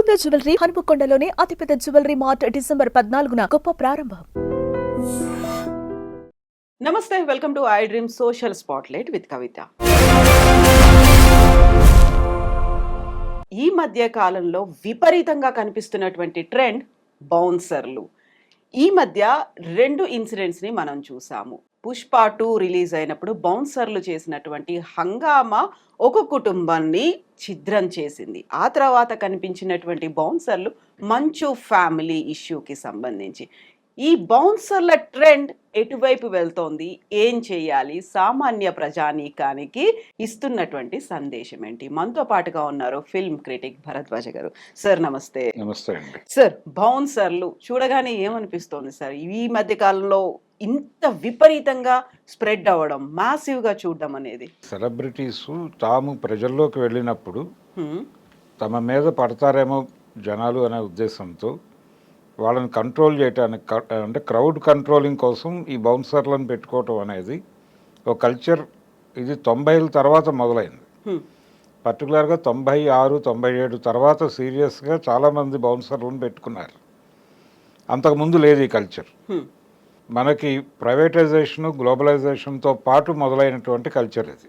Mukunda jewellery హనుమకొండలోని అతిపెద్ద jewellery mart December 14న గొప్ప ప్రారంభం. నమస్తే, welcome to I dream social spotlight with Kavitha. ఈ మధ్య కాలంలో విపరీతంగా కనిపిస్తున్నటువంటి ట్రెండ్ బౌన్సర్లు. ఈ మధ్య 2 ఇన్సిడెంట్స్ని మనం చూసాము. పుష్ప 2 రిలీజ్ అయినప్పుడు బౌన్సర్లు చేసినటువంటి హంగామా ఒక కుటుంబాన్ని ఛిద్రం చేసింది. ఆ తర్వాత కనిపించినటువంటి బౌన్సర్లు మంచు ఫ్యామిలీ ఇష్యూకి సంబంధించి. ఈ బౌన్సర్ల ట్రెండ్ ఎటువైపు వెళ్తోంది, ఏం చేయాలి, సామాన్య ప్రజానీకానికి ఇస్తున్నటువంటి సందేశం ఏంటి? మనతో పాటుగా ఉన్నారు ఫిల్మ్ క్రిటిక్ భరద్వాజ గారు. సార్ నమస్తే. నమస్తే అండి. సార్, బౌన్సర్లు చూడగానే ఏమనిపిస్తోంది సార్? ఈ మధ్య కాలంలో ఇంత విపరీతంగా స్ప్రెడ్ అవ్వడం, మాసివ్గా చూడడం అనేది. సెలబ్రిటీస్ తాము ప్రజల్లోకి వెళ్ళినప్పుడు తమ మీద పడతారేమో జనాలు అనే ఉద్దేశంతో వాళ్ళని కంట్రోల్ చేయడానికి, అంటే క్రౌడ్ కంట్రోలింగ్ కోసం ఈ బౌన్సర్లను పెట్టుకోవటం అనేది ఒక కల్చర్. ఇది 90ల తర్వాత మొదలైంది. పర్టికులర్గా 96, 97 తర్వాత సీరియస్గా చాలామంది బౌన్సర్లను పెట్టుకున్నారు. అంతకుముందు లేదు ఈ కల్చర్. మనకి ప్రైవేటైజేషను, గ్లోబలైజేషన్తో పాటు మొదలైనటువంటి కల్చర్ ఇది.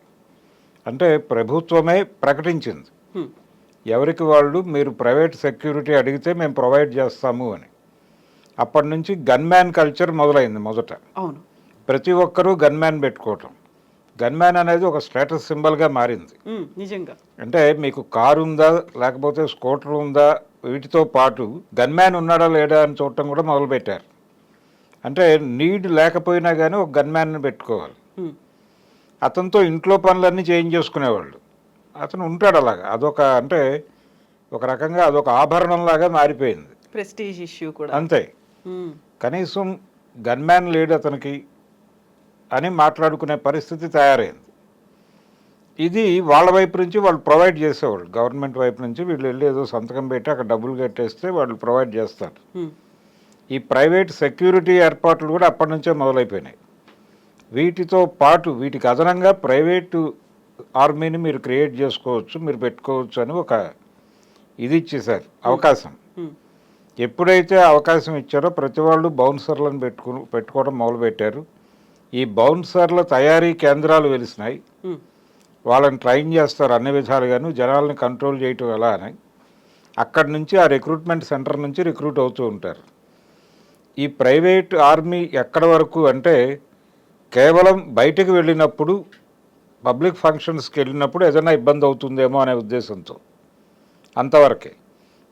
అంటే ప్రభుత్వమే ప్రకటించింది ఎవరికి వాళ్ళు, మీరు ప్రైవేట్ సెక్యూరిటీ అడిగితే మేము ప్రొవైడ్ చేస్తాము అని. అప్పటి నుంచి గన్మ్యాన్ కల్చర్ మొదలైంది. మొదట అవును, ప్రతి ఒక్కరూ గన్మ్యాన్ పెట్టుకోవటం. గన్మ్యాన్ అనేది ఒక స్టేటస్ సింబల్గా మారింది. నిజంగా. అంటే మీకు కారు ఉందా, లేకపోతే స్కూటర్ ఉందా, వీటితో పాటు గన్మ్యాన్ ఉన్నాడా లేడా అని చూడటం కూడా మొదలుపెట్టారు. అంటే నీడ్ లేకపోయినా కానీ ఒక గన్మ్యాన్ని పెట్టుకోవాలి. అతనితో ఇంట్లో పనులన్నీ చేంజ్ చేసుకునేవాళ్ళు. అతను ఉంటాడు అలాగా. అదొక, అంటే ఒక రకంగా అదొక ఆభరణంలాగా మారిపోయింది. ప్రెస్టీజ్ ఇష్యూ కూడా అంతే. కనీసం గన్మ్యాన్ లేడు అతనికి అని మాట్లాడుకునే పరిస్థితి తయారైంది. ఇది వాళ్ళ వైపు నుంచి వాళ్ళు ప్రొవైడ్ చేసేవాళ్ళు. గవర్నమెంట్ వైపు నుంచి వీళ్ళు వెళ్ళి ఏదో సంతకం పెట్టి అక్కడ డబ్బులు కట్టేస్తే వాళ్ళు ప్రొవైడ్ చేస్తారు. ఈ ప్రైవేట్ సెక్యూరిటీ ఏర్పాట్లు కూడా అప్పటి నుంచే మొదలైపోయినాయి. వీటితో పాటు వీటికి అదనంగా ప్రైవేటు ఆర్మీని మీరు క్రియేట్ చేసుకోవచ్చు, మీరు పెట్టుకోవచ్చు అని ఒక ఇది ఇచ్చేశారు, అవకాశం. ఎప్పుడైతే అవకాశం ఇచ్చారో ప్రతి వాళ్ళు బౌన్సర్లను పెట్టుకోవడం మొదలుపెట్టారు. ఈ బౌన్సర్ల తయారీ కేంద్రాలు వెలిసినాయి. వాళ్ళని ట్రైన్ చేస్తారు అన్ని విధాలుగాను, జనాలను కంట్రోల్ చేయటం ఎలా అని. అక్కడి నుంచి ఆ రిక్రూట్మెంట్ సెంటర్ నుంచి రిక్రూట్ అవుతూ ఉంటారు. ఈ ప్రైవేట్ ఆర్మీ ఎక్కడి వరకు అంటే కేవలం బయటకు వెళ్ళినప్పుడు, పబ్లిక్ ఫంక్షన్స్కి వెళ్ళినప్పుడు ఏదైనా ఇబ్బంది అవుతుందేమో అనే ఉద్దేశంతో అంతవరకే.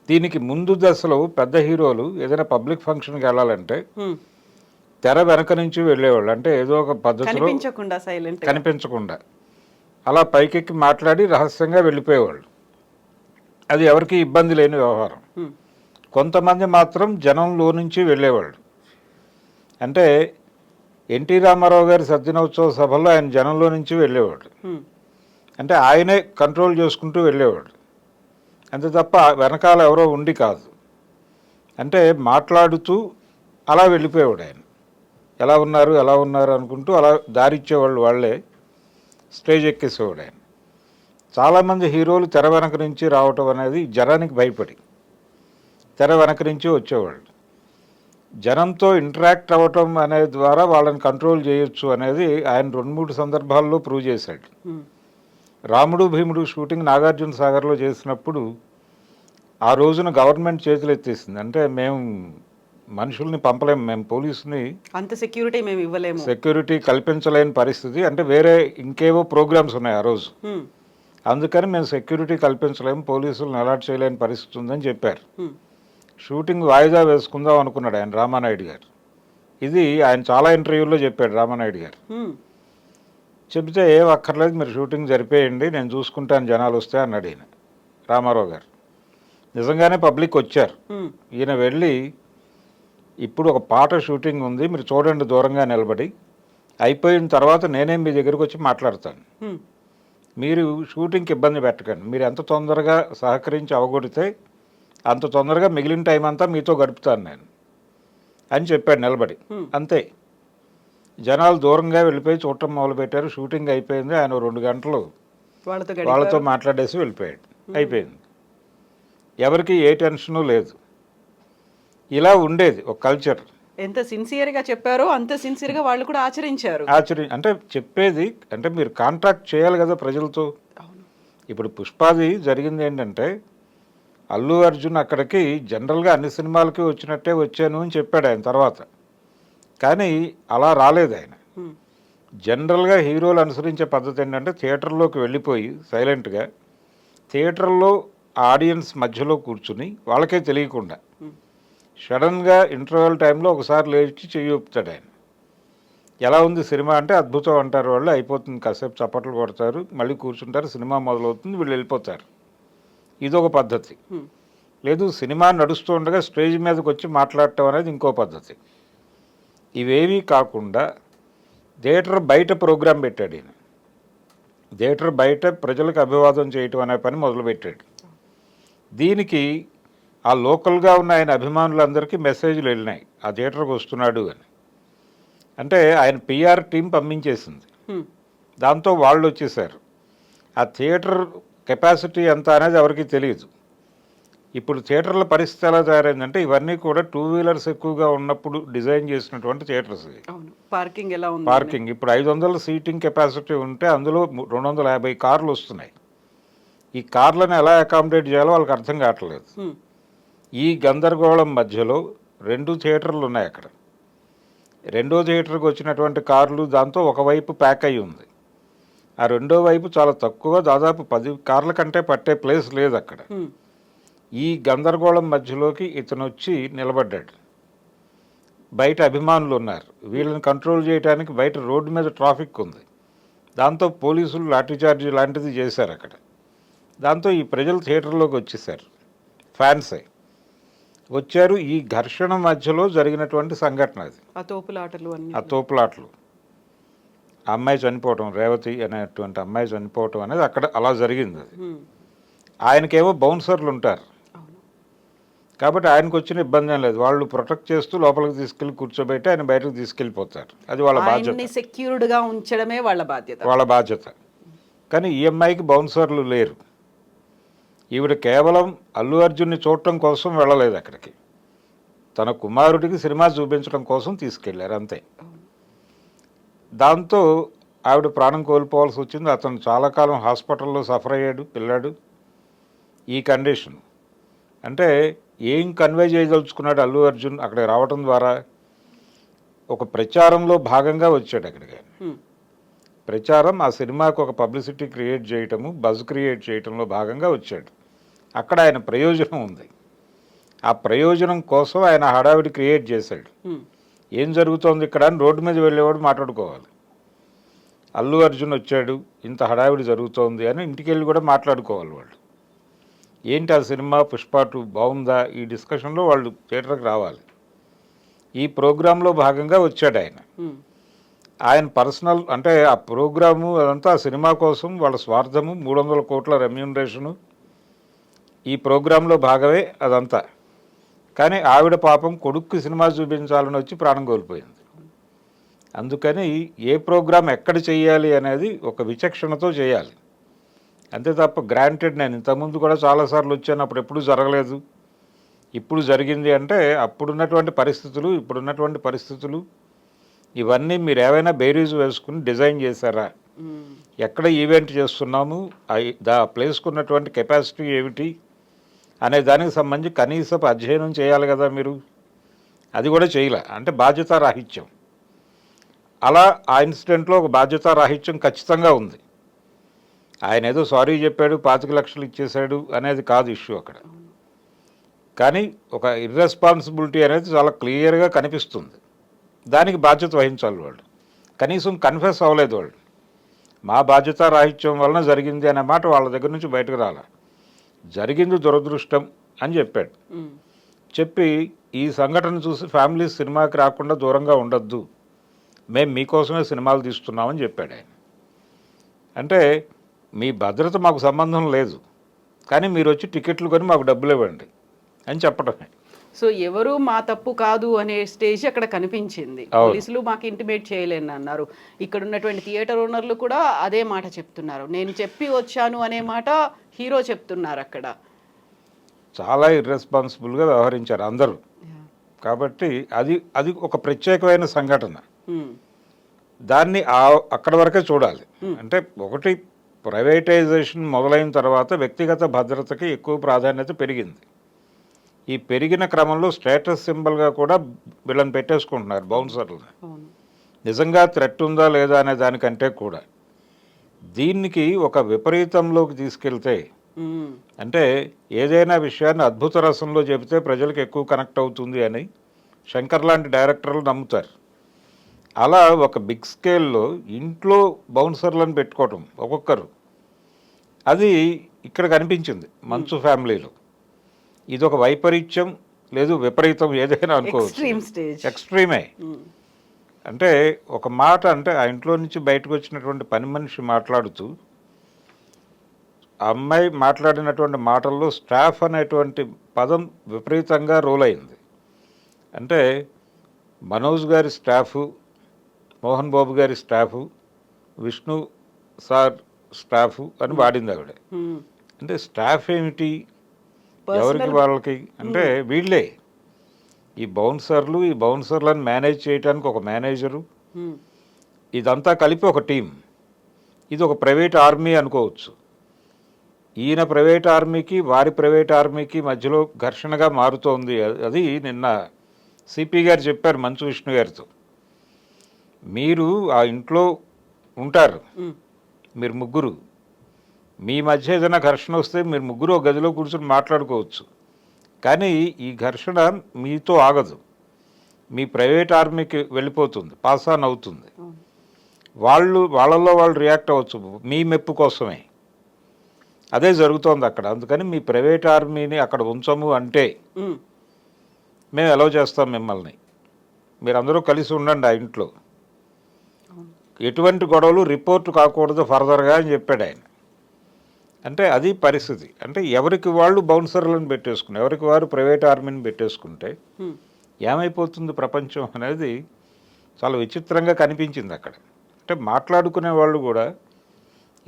దీనికి ముందు దశలో పెద్ద హీరోలు ఏదైనా పబ్లిక్ ఫంక్షన్కి వెళ్ళాలంటే తెర వెనక నుంచి వెళ్ళేవాళ్ళు. అంటే ఏదో ఒక పద్ధతిలో కనిపించకుండా అలా పైకెక్కి మాట్లాడి రహస్యంగా వెళ్ళిపోయేవాళ్ళు. అది ఎవరికి ఇబ్బంది లేని వ్యవహారం. కొంతమంది మాత్రం జనంలో నుంచి వెళ్ళేవాళ్ళు. అంటే ఎన్టీ రామారావు గారి సద్దినోత్సవ సభల్లో ఆయన జనంలో నుంచి వెళ్ళేవాడు. అంటే ఆయనే కంట్రోల్ చేసుకుంటూ వెళ్ళేవాడు. అంతే తప్ప వెనకాల ఎవరో ఉండి కాదు. అంటే మాట్లాడుతూ అలా వెళ్ళిపోయేవాడు ఆయన. ఎలా ఉన్నారు అనుకుంటూ అలా దారిచ్చేవాళ్ళు, వాళ్ళే స్టేజ్ ఎక్కేసేవాడు ఆయన. చాలామంది హీరోలు తెర వెనక నుంచి రావటం అనేది జనానికి భయపడి తెర వెనక నుంచి వచ్చేవాళ్ళు. జనంతో ఇంటరాక్ట్ అవ్వటం అనే ద్వారా వాళ్ళని కంట్రోల్ చేయొచ్చు అనేది ఆయన 2-3 సందర్భాల్లో ప్రూవ్ చేశాడు. రాముడు భీముడు షూటింగ్ నాగార్జున సాగర్లో చేసినప్పుడు ఆ రోజున గవర్నమెంట్ చేతులు ఎత్తేసింది. అంటే మేము మనుషుల్ని పంపలేము, మేము పోలీసుని అంత సెక్యూరిటీ మేము ఇవ్వలేము, సెక్యూరిటీ కల్పించలేని పరిస్థితి. అంటే వేరే ఇంకేవో ప్రోగ్రామ్స్ ఉన్నాయి ఆ రోజు, అందుకని మేము సెక్యూరిటీ కల్పించలేము, పోలీసులను అలర్ట్ చేయలేని పరిస్థితి ఉందని చెప్పారు. షూటింగ్ వాయిదా వేసుకుందాం అనుకున్నాడు ఆయన, రామానాయుడు గారు. ఇది ఆయన చాలా ఇంటర్వ్యూల్లో చెప్పాడు రామానాయుడు గారు. చెబితే ఏం అక్కర్లేదు, మీరు షూటింగ్ జరిపేయండి, నేను చూసుకుంటాను, జనాలు వస్తే అన్నాడు ఈయన, రామారావు గారు. నిజంగానే పబ్లిక్ వచ్చారు. ఈయన వెళ్ళి, ఇప్పుడు ఒక పాట షూటింగ్ ఉంది, మీరు చూడండి దూరంగా నిలబడి, అయిపోయిన తర్వాత నేనే మీ దగ్గరికి వచ్చి మాట్లాడతాను, మీరు షూటింగ్కి ఇబ్బంది పెట్టకండి, మీరు ఎంత తొందరగా సహకరించి అవగొడితే అంత తొందరగా మిగిలిన టైం అంతా మీతో గడుపుతాను నేను అని చెప్పాడు నిలబడి. అంతే. జనాలు దూరంగా వెళ్ళిపోయి చూడటం మొదలుపెట్టారు. షూటింగ్ అయిపోయింది. ఆయన 2 గంటలు వాళ్ళతో మాట్లాడేసి వెళ్ళిపోయాడు. అయిపోయింది. ఎవరికి ఏ టెన్షను లేదు. ఇలా ఉండేది ఒక కల్చర్. ఎంత సిన్సియర్గా చెప్పారో అంత సిన్సియర్గా వాళ్ళు కూడా ఆచరించారు. అంటే చెప్పేది అంటే మీరు కాంట్రాక్ట్ చేయాలి కదా ప్రజలతో. అవును. ఇప్పుడు పుష్పాది జరిగింది ఏంటంటే అల్లు అర్జున్ అక్కడికి జనరల్గా అన్ని సినిమాలకి వచ్చినట్టే వచ్చాను అని చెప్పాడు ఆయన తర్వాత. కానీ అలా రాలేదు ఆయన. జనరల్గా హీరోలు అనుసరించే పద్ధతి ఏంటంటే థియేటర్లోకి వెళ్ళిపోయి సైలెంట్గా థియేటర్లో ఆడియన్స్ మధ్యలో కూర్చుని వాళ్ళకే తెలియకుండా సడన్గా ఇంటర్వెల్ టైంలో ఒకసారి లేచి చెయ్యొప్పుతాడు ఆయన. ఎలా ఉంది సినిమా అంటే అద్భుతం అంటారు వాళ్ళు, అయిపోతుంది, కాసేపు చప్పట్లు కొడతారు, మళ్ళీ కూర్చుంటారు, సినిమా మొదలవుతుంది, వీళ్ళు వెళ్ళిపోతారు. ఇదొక పద్ధతి. లేదు సినిమా నడుస్తూ ఉండగా స్టేజ్ మీదకి వచ్చి మాట్లాడటం అనేది ఇంకో పద్ధతి. ఇవేవీ కాకుండా థియేటర్ బయట ప్రోగ్రాం పెట్టాడు ఈయన. థియేటర్ బయట ప్రజలకు అభివాదం చేయటం అనే పని మొదలుపెట్టాడు. దీనికి ఆ లోకల్గా ఉన్న ఆయన అభిమానులందరికీ మెసేజ్లు వెళ్ళినాయి ఆ థియేటర్కి వస్తున్నాడు అని. అంటే ఆయన పిఆర్ టీం పంపించేసింది. దాంతో వాళ్ళు వచ్చేసారు. ఆ థియేటర్ కెపాసిటీ ఎంత అనేది ఎవరికి తెలియదు. ఇప్పుడు థియేటర్ల పరిస్థితి ఎలా తయారైందంటే ఇవన్నీ కూడా 2 వీలర్స్ ఎక్కువగా ఉన్నప్పుడు డిజైన్ చేసినటువంటి థియేటర్స్. పార్కింగ్ ఎలా ఉంది? పార్కింగ్ ఇప్పుడు 500 సీటింగ్ కెపాసిటీ ఉంటే అందులో 250 కార్లు వస్తున్నాయి. ఈ కార్లను ఎలా అకామిడేట్ చేయాలో వాళ్ళకి అర్థం కావట్లేదు. ఈ గందరగోళం మధ్యలో 2 థియేటర్లు ఉన్నాయి అక్కడ. 2వ థియేటర్కి వచ్చినటువంటి కార్లు దాంతో ఒకవైపు ప్యాక్ అయ్యి ఉంది. ఆ 2వ వైపు చాలా తక్కువ, దాదాపు 10 కార్ల కంటే పట్టే ప్లేస్ లేదు అక్కడ. ఈ గందరగోళం మధ్యలోకి ఇతను వచ్చి నిలబడ్డాడు. బయట అభిమానులు ఉన్నారు, వీళ్ళని కంట్రోల్ చేయడానికి బయట రోడ్డు మీద ట్రాఫిక్ ఉంది. దాంతో పోలీసులు లాఠీచార్జీ లాంటిది చేశారు అక్కడ. దాంతో ఈ ప్రజలు థియేటర్లోకి వచ్చేసారు, ఫ్యాన్సే వచ్చారు. ఈ ఘర్షణ మధ్యలో జరిగినటువంటి సంఘటన అది. ఆ తోపులాటలు, ఆ అమ్మాయి చనిపోవటం, రేవతి అనేటువంటి అమ్మాయి చనిపోవటం అనేది అక్కడ అలా జరిగింది. అది ఆయనకేమో బౌన్సర్లు ఉంటారు కాబట్టి ఆయనకు వచ్చిన ఇబ్బంది ఏం లేదు. వాళ్ళు ప్రొటెక్ట్ చేస్తూ లోపలికి తీసుకెళ్లి కూర్చోబెట్టి ఆయన బయటకు తీసుకెళ్ళిపోతారు. అది వాళ్ళ బాధ్యత, సెక్యూర్డ్గా ఉంచడమే వాళ్ళ బాధ్యత. కానీ ఈ అమ్మాయికి బౌన్సర్లు లేరు. ఈవిడ కేవలం అల్లు అర్జున్ని చూడటం కోసం వెళ్ళలేదు అక్కడికి, తన కుమారుడికి సినిమా చూపించడం కోసం తీసుకెళ్లారు అంతే. దాంతో ఆవిడ ప్రాణం కోల్పోవాల్సి వచ్చింది. అతను చాలా కాలం హాస్పిటల్లో సఫర్ అయ్యాడు పిల్లాడు. ఈ కండిషన్ అంటే ఏం కన్వే చేయదలుచుకున్నాడు అల్లు అర్జున్ అక్కడికి రావటం ద్వారా? ఒక ప్రచారంలో భాగంగా వచ్చాడు అక్కడికి. ప్రచారం, ఆ సినిమాకు ఒక పబ్లిసిటీ క్రియేట్ చేయటము, బజ్ క్రియేట్ చేయటంలో భాగంగా వచ్చాడు. అక్కడ ఆయన ప్రయోజనం ఉంది. ఆ ప్రయోజనం కోసం ఆయన హడావిడి క్రియేట్ చేశాడు. ఏం జరుగుతోంది ఇక్కడ అని రోడ్డు మీద వెళ్ళేవాడు మాట్లాడుకోవాలి. అల్లు అర్జున్ వచ్చాడు, ఇంత హడావిడి జరుగుతోంది అని ఇంటికి వెళ్ళి కూడా మాట్లాడుకోవాలి వాళ్ళు. ఏంటి ఆ సినిమా పుష్ప 2 బాగుందా, ఈ డిస్కషన్లో వాళ్ళు థియేటర్కి రావాలి. ఈ ప్రోగ్రాంలో భాగంగా వచ్చాడు ఆయన. ఆయన పర్సనల్ అంటే ఆ ప్రోగ్రాము అదంతా ఆ సినిమా కోసం వాళ్ళ స్వార్థము, 300 కోట్ల రెమ్యూనరేషను ఈ ప్రోగ్రాంలో భాగమే అదంతా. కానీ ఆవిడ పాపం కొడుక్కి సినిమా చూపించాలని వచ్చి ప్రాణం కోల్పోయింది. అందుకని ఏ ప్రోగ్రాం ఎక్కడ చేయాలి అనేది ఒక విచక్షణతో చేయాలి అంతే తప్ప గ్రాంటెడ్. నేను ఇంతకుముందు కూడా చాలాసార్లు వచ్చాను, అప్పుడు ఎప్పుడూ జరగలేదు, ఇప్పుడు జరిగింది అంటే అప్పుడున్నటువంటి పరిస్థితులు ఇప్పుడున్నటువంటి పరిస్థితులు ఇవన్నీ మీరు ఏవైనా బేరీజ్ వేసుకుని డిజైన్ చేశారా? ఎక్కడ ఈవెంట్ చేస్తున్నాము, దా ప్లేస్కు ఉన్నటువంటి కెపాసిటీ ఏమిటి అనే దానికి సంబంధించి కనీసపు అధ్యయనం చేయాలి కదా మీరు. అది కూడా చేయలే. అంటే బాధ్యతారాహిత్యం. అలా ఆ ఇన్సిడెంట్లో ఒక బాధ్యతారాహిత్యం ఖచ్చితంగా ఉంది. ఆయన ఏదో సారీ చెప్పాడు, 25 లక్షలు ఇచ్చేశాడు అనేది కాదు ఇష్యూ అక్కడ. కానీ ఒక ఇర్రెస్పాన్సిబిలిటీ అనేది చాలా క్లియర్గా కనిపిస్తుంది. దానికి బాధ్యత వహించాలి వాళ్ళు. కనీసం కన్ఫెస్ అవ్వలేదు వాళ్ళు. మా బాధ్యతారాహిత్యం వలన జరిగింది అనే మాట వాళ్ళ దగ్గర నుంచి బయటకు రాలే. జరిగింది దురదృష్టం అని చెప్పాడు. చెప్పి ఈ సంఘటన చూసి ఫ్యామిలీస్ సినిమాకి రాకుండా దూరంగా ఉండొద్దు, మేము మీకోసమే సినిమాలు తీస్తున్నామని చెప్పాడు ఆయన. అంటే మీ భద్రత మాకు సంబంధం లేదు, కానీ మీరు వచ్చి టికెట్లు కొని మాకు డబ్బులు ఇవ్వండి అని చెప్పడమే. సో ఎవరు మా తప్పు కాదు అనే స్టేజ్ అక్కడ కనిపించింది. పోలీసులు మాకు ఇంటిమేట్ చేయలేని అన్నారు. ఇక్కడ ఉన్నటువంటి థియేటర్ ఓనర్లు కూడా అదే మాట చెప్తున్నారు. నేను చెప్పి వచ్చాను అనే మాట హీరో చెప్తున్నారు అక్కడ. చాలా ఇర్రెస్పాన్సిబుల్గా వ్యవహరించారు అందరూ. కాబట్టి అది అది ఒక ప్రత్యేకమైన సంఘటన. దాన్ని అక్కడ వరకే చూడాలి. అంటే ఒకటి ప్రైవేటైజేషన్ మొదలైన తర్వాత వ్యక్తిగత భద్రతకి ఎక్కువ ప్రాధాన్యత పెరిగింది. ఈ పెరిగిన క్రమంలో స్టేటస్ సింబల్గా కూడా వీళ్ళని పెట్టేసుకుంటున్నారు బౌన్సర్లని. నిజంగా థ్రెట్ ఉందా లేదా అనే దానికంటే కూడా దీనికి ఒక విపరీతంలోకి తీసుకెళ్తే, అంటే ఏదైనా విషయాన్ని అద్భుత రసంలో చెబితే ప్రజలకు ఎక్కువ కనెక్ట్ అవుతుంది అని శంకర్ లాంటి డైరెక్టర్లు నమ్ముతారు. అలా ఒక బిగ్ స్కేల్లో ఇంట్లో బౌన్సర్లను పెట్టుకోవటం ఒక్కొక్కరు, అది ఇక్కడ కనిపించింది మంచు ఫ్యామిలీలో. ఇది ఒక వైపరీత్యం లేదు విపరీతం ఏదైనా అనుకోవచ్చు, ఎక్స్ట్రీమే. అంటే ఒక మాట, అంటే ఆ ఇంట్లో నుంచి బయటకు వచ్చినటువంటి పని మనిషి మాట్లాడుతూ ఆ అమ్మాయి మాట్లాడినటువంటి మాటల్లో స్టాఫ్ అనేటువంటి పదం విపరీతంగా రోల్ అయింది. అంటే మనోజ్ గారి స్టాఫు, మోహన్ బాబు గారి స్టాఫు, విష్ణు సార్ స్టాఫు అని వాడింది ఆవిడ. అంటే స్టాఫ్ ఏమిటి, ఎవరికి వాళ్ళకి అంటే వీళ్ళే ఈ బౌన్సర్లు, ఈ బౌన్సర్లను మేనేజ్ చేయడానికి ఒక మేనేజరు, ఇదంతా కలిపి ఒక టీం. ఇది ఒక ప్రైవేట్ ఆర్మీ అనుకోవచ్చు. ఈయన ప్రైవేట్ ఆర్మీకి వారి ప్రైవేట్ ఆర్మీకి మధ్యలో ఘర్షణగా మారుతోంది. అది నిన్న సిపి గారు చెప్పారు మంచు విష్ణు గారితో. మీరు ఆ ఇంట్లో ఉంటారు, మీరు ముగ్గురు, మీ మధ్య ఏదైనా ఘర్షణ వస్తే మీరు ముగ్గురు ఒక గదిలో కూర్చొని మాట్లాడుకోవచ్చు. కానీ ఈ ఘర్షణ మీతో ఆగదు, మీ ప్రైవేట్ ఆర్మీకి వెళ్ళిపోతుంది, పాస్ ఆన్ అవుతుంది. వాళ్ళల్లో వాళ్ళు రియాక్ట్ అవ్వచ్చు మీ మెప్పు కోసమే. అదే జరుగుతోంది అక్కడ. అందుకని మీ ప్రైవేట్ ఆర్మీని అక్కడ ఉంచము అంటే మేము అలౌ చేస్తాం మిమ్మల్ని, మీరందరూ కలిసి ఉండండి ఆ ఇంట్లో, ఎటువంటి గొడవలు రిపోర్ట్ కాకూడదు ఫర్దర్గా అని చెప్పాడు ఆయన. అంటే అది పరిస్థితి. అంటే ఎవరికి వాళ్ళు బౌన్సర్లను పెట్టేసుకుని, ఎవరికి వారు ప్రైవేట్ ఆర్మీని పెట్టేసుకుంటే ఏమైపోతుంది ప్రపంచం అనేది చాలా విచిత్రంగా కనిపించింది అక్కడ. అంటే మాట్లాడుకునే వాళ్ళు కూడా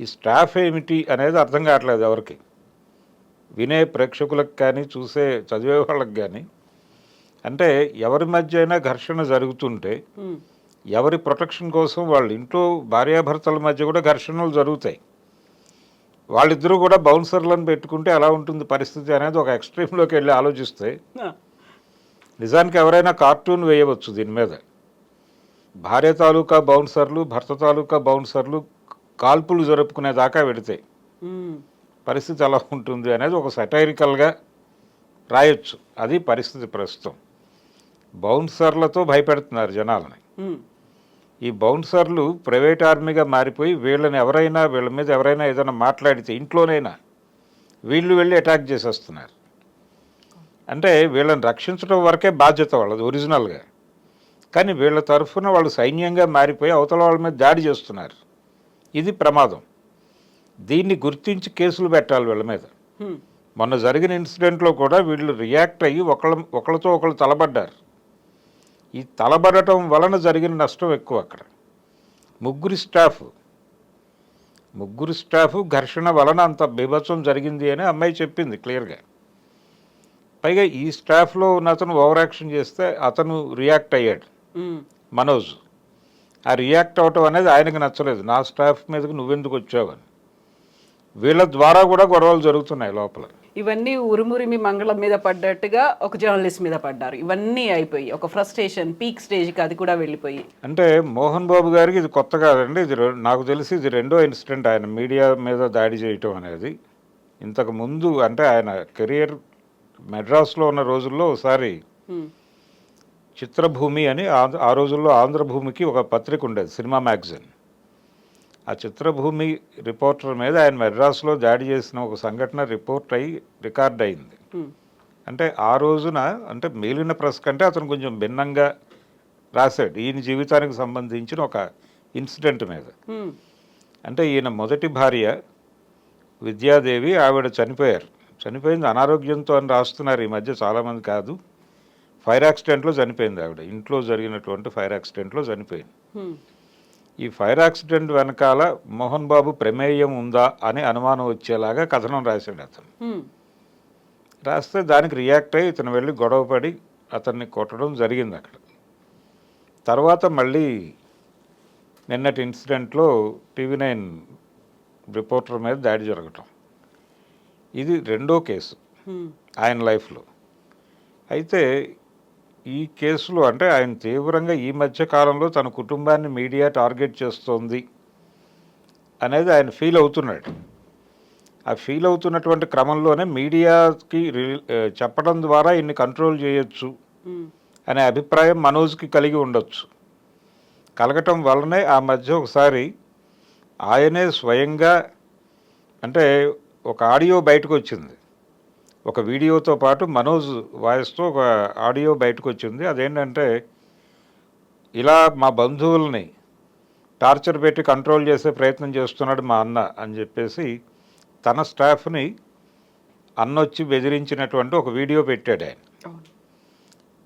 ఈ స్టాఫ్ ఏమిటి అనేది అర్థం కావట్లేదు ఎవరికి, వినే ప్రేక్షకులకు కానీ చూసే చదివే వాళ్ళకి కానీ. అంటే ఎవరి మధ్య అయినా ఘర్షణ జరుగుతుంటే ఎవరి ప్రొటెక్షన్ కోసం వాళ్ళ ఇంట్లో భార్యాభర్తల మధ్య కూడా ఘర్షణలు జరుగుతాయి. వాళ్ళిద్దరూ కూడా బౌన్సర్లను పెట్టుకుంటే ఎలా ఉంటుంది పరిస్థితి అనేది ఒక ఎక్స్ట్రీమ్లోకి వెళ్ళి ఆలోచిస్తే నిజానికి ఎవరైనా కార్టూన్ వేయవచ్చు దీని మీద. భార్య తాలూకా బౌన్సర్లు, భర్త తాలూకా బౌన్సర్లు కాల్పులు జరుపుకునేదాకా వెడితే పరిస్థితి ఎలా ఉంటుంది అనేది ఒక సటైరికల్గా రాయొచ్చు. అది పరిస్థితి ప్రస్తుతం. బౌన్సర్లతో భయపెడుతున్నారు జనాలని. ఈ బౌన్సర్లు ప్రైవేట్ ఆర్మీగా మారిపోయి వీళ్ళ మీద ఎవరైనా ఏదైనా మాట్లాడితే ఇంట్లోనైనా వీళ్ళు వెళ్ళి అటాక్ చేసేస్తున్నారు. అంటే వీళ్ళని రక్షించడం వరకే బాధ్యత వాళ్ళది ఒరిజినల్గా, కానీ వీళ్ళ తరఫున వాళ్ళు సైన్యంగా మారిపోయి అవతల వాళ్ళ మీద దాడి చేస్తున్నారు. ఇది ప్రమాదం. దీన్ని గుర్తించి కేసులు పెట్టాలి వీళ్ళ మీద. మొన్న జరిగిన ఇన్సిడెంట్లో కూడా వీళ్ళు రియాక్ట్ అయ్యి ఒకళ్ళతో ఒకళ్ళు తలబడ్డారు. ఈ తలబడటం వలన జరిగిన నష్టం ఎక్కువ అక్కడ. ముగ్గురు స్టాఫ్ ఘర్షణ వలన అంత బీభత్సం జరిగింది అని అమ్మాయి చెప్పింది క్లియర్గా. పైగా ఈ స్టాఫ్లో ఉన్న అతను ఓవర్ యాక్షన్ చేస్తే అతను రియాక్ట్ అయ్యాడు మనోజ్. ఆ రియాక్ట్ అవటం అనేది ఆయనకు నచ్చలేదు. నా స్టాఫ్ మీదకి నువ్వెందుకు వచ్చావని. వీళ్ళ ద్వారా కూడా గొడవలు జరుగుతున్నాయి లోపల. ఇవన్నీ ఉరుమురిమి మంగళం మీద పడ్డట్టుగా ఒక జర్నలిస్ట్ మీద పడ్డారు. ఇవన్నీ అయిపోయి ఒక ఫ్రస్ట్రేషన్ పీక్ స్టేజ్కి అది కూడా వెళ్ళిపోయి. అంటే మోహన్ బాబు గారికి ఇది కొత్త కాదండి. ఇది నాకు తెలిసి ఇది రెండో ఇన్సిడెంట్ ఆయన మీడియా మీద దాడి చేయటం అనేది. ఇంతకు ముందు అంటే ఆయన కెరియర్ మెడ్రాస్లో ఉన్న రోజుల్లో ఒకసారి చిత్రభూమి అని ఆ రోజుల్లో ఆంధ్రభూమికి ఒక పత్రిక ఉండేది, సినిమా మ్యాగజైన్. ఆ చిత్రభూమి రిపోర్టర్ మీద ఆయన మెడ్రాస్లో దాడి చేసిన ఒక సంఘటన రిపోర్ట్ అయ్యి రికార్డ్ అయింది. అంటే ఆ రోజున అంటే మిగిలిన ప్రెస్ కంటే అతను కొంచెం భిన్నంగా రాశాడు ఈయన జీవితానికి సంబంధించిన ఒక ఇన్సిడెంట్ మీద. అంటే ఈయన మొదటి భార్య విద్యాదేవి, ఆవిడ చనిపోయింది అనారోగ్యంతో అని రాస్తున్నారు ఈ మధ్య చాలామంది. కాదు, ఫైర్ యాక్సిడెంట్లో చనిపోయింది ఆవిడ. ఇంట్లో జరిగినటువంటి ఫైర్ యాక్సిడెంట్లో చనిపోయింది. ఈ ఫైర్ యాక్సిడెంట్ వెనకాల మోహన్ బాబు ప్రమేయం ఉందా అని అనుమానం వచ్చేలాగా కథనం రాశాడు అతను. రాస్తే దానికి రియాక్ట్ అయ్యి ఇతను వెళ్ళి గొడవపడి అతన్ని కొట్టడం జరిగింది అక్కడ. తర్వాత మళ్ళీ నిన్నటి ఇన్సిడెంట్లో TV9 రిపోర్టర్ మీద దాడి జరగటం, ఇది రెండో కేసు ఆయన లైఫ్లో. అయితే ఈ కేసులో అంటే ఆయన తీవ్రంగా ఈ మధ్య కాలంలో తన కుటుంబాన్ని మీడియా టార్గెట్ చేస్తోంది అనేది ఆయన ఫీల్ అవుతున్నాడు. ఆ ఫీల్ అవుతున్నటువంటి క్రమంలోనే మీడియాకి చెప్పడం ద్వారా ఇన్ని కంట్రోల్ చేయొచ్చు అనే అభిప్రాయం మనోజ్కి కలిగి ఉండొచ్చు. కలగటం వల్లనే ఆ మధ్య ఒకసారి ఆయనే స్వయంగా, అంటే ఒక ఆడియో బయటకు వచ్చింది, ఒక వీడియోతో పాటు మనోజ్ వాయిస్తో ఒక ఆడియో బయటకు వచ్చింది. అదేంటంటే, ఇలా మా బంధువుల్ని టార్చర్ పెట్టి కంట్రోల్ చేసే ప్రయత్నం చేస్తున్నాడు మా అన్న అని చెప్పేసి తన స్టాఫ్ని అన్నొచ్చి బెదిరించినటువంటి ఒక వీడియో పెట్టాడు ఆయన.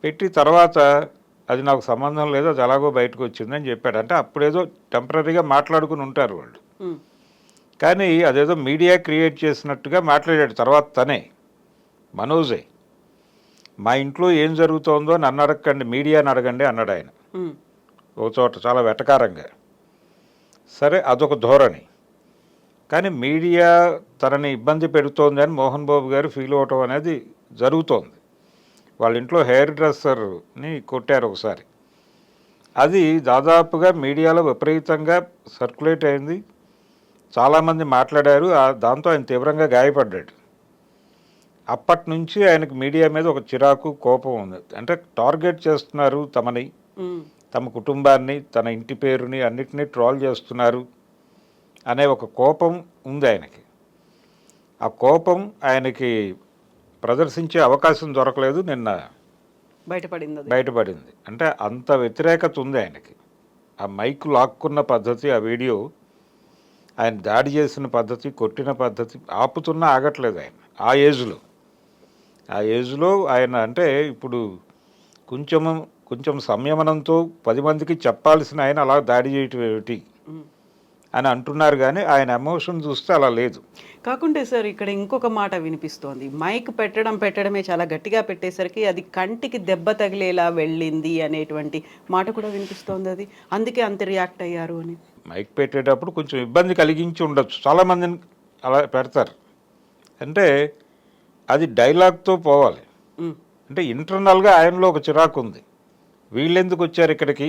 పెట్టి తర్వాత అది నాకు సంబంధం లేదు, అది ఎలాగో బయటకు వచ్చిందని చెప్పాడు. అంటే అప్పుడేదో టెంపరీగా మాట్లాడుకుని ఉంటారు వాళ్ళు, కానీ అదేదో మీడియా క్రియేట్ చేసినట్టుగా మాట్లాడాడు. తర్వాత తనే మనోజే, మా ఇంట్లో ఏం జరుగుతోందో నన్ను అడగండి, మీడియాని అడగండి అన్నాడు ఆయన ఒక చోట చాలా వెటకారంగా. సరే, అదొక ధోరణి. కానీ మీడియా తనని ఇబ్బంది పెడుతోంది అని మోహన్ బాబు గారు ఫీల్ అవటం అనేది జరుగుతోంది. వాళ్ళ ఇంట్లో హెయిర్ డ్రెస్సర్ని కొట్టారు ఒకసారి, అది దాదాపుగా మీడియాలో విపరీతంగా సర్క్యులేట్ అయింది, చాలామంది మాట్లాడారు. దాంతో ఆయన తీవ్రంగా గాయపడ్డాడు. అప్పటి నుంచి ఆయనకు మీడియా మీద ఒక చిరాకు, కోపం ఉంది. అంటే టార్గెట్ చేస్తున్నారు తమని, తమ కుటుంబాన్ని, తన ఇంటి పేరుని అన్నిటినీ ట్రోల్ చేస్తున్నారు అనే ఒక కోపం ఉంది ఆయనకి. ఆ కోపం ఆయనకి ప్రదర్శించే అవకాశం దొరకలేదు, నిన్న బయటపడింది. అంటే అంత వ్యతిరేకత ఉంది ఆయనకి. ఆ మైక్ లాక్కున్న పద్ధతి, ఆ వీడియో, ఆయన దాడి చేసిన పద్ధతి, కొట్టిన పద్ధతి ఆపుతున్నా ఆగట్లేదు ఆయన. ఆ ఏజ్లో ఆయన అంటే ఇప్పుడు కొంచెం సంయమనంతో 10 మందికి చెప్పాల్సిన ఆయన అలా దాడి చేయటం ఏమిటి అని అంటున్నారు, కానీ ఆయన ఎమోషన్ చూస్తే అలా లేదు. కాకుంటే సార్, ఇక్కడ ఇంకొక మాట వినిపిస్తోంది, మైక్ పెట్టడమే చాలా గట్టిగా పెట్టేసరికి అది కంటికి దెబ్బ తగిలేలా వెళ్ళింది అనేటువంటి మాట కూడా వినిపిస్తోంది. అది అందుకే అంత రియాక్ట్ అయ్యారు అని. మైక్ పెట్టేటప్పుడు కొంచెం ఇబ్బంది కలిగించి ఉండొచ్చు, చాలామందిని అలా పెడతారు. అంటే అది డైలాగ్తో పోవాలి. అంటే ఇంటర్నల్గా ఆయనలో ఒక చిరాకు ఉంది, వీళ్ళెందుకు వచ్చారు ఇక్కడికి